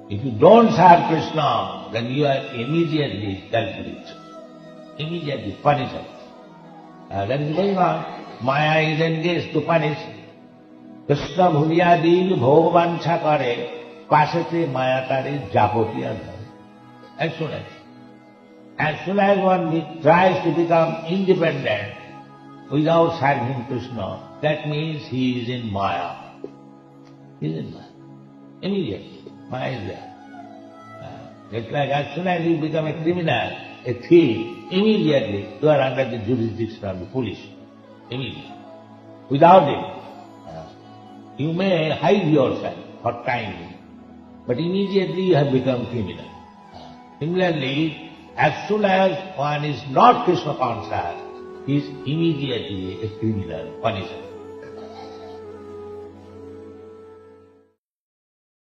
If you don't serve Krishna, then you are immediately culprit, immediately punished. That is going on. Maya is engaged to punish. Krishna bhuliya dil bhogvancha kare, pasate maya tare japotiya dhare. As soon as one tries to become independent without serving Krishna, that means he is in Maya. He is in Maya. Immediately, Maya is there. Just like as soon as you become a criminal, a thief, immediately you are under the jurisdiction of the police. Immediately. Without it, you may hide yourself for time, but immediately you have become criminal. Similarly, as soon as one is not Krishna conscious, he is immediately a criminal, punishable.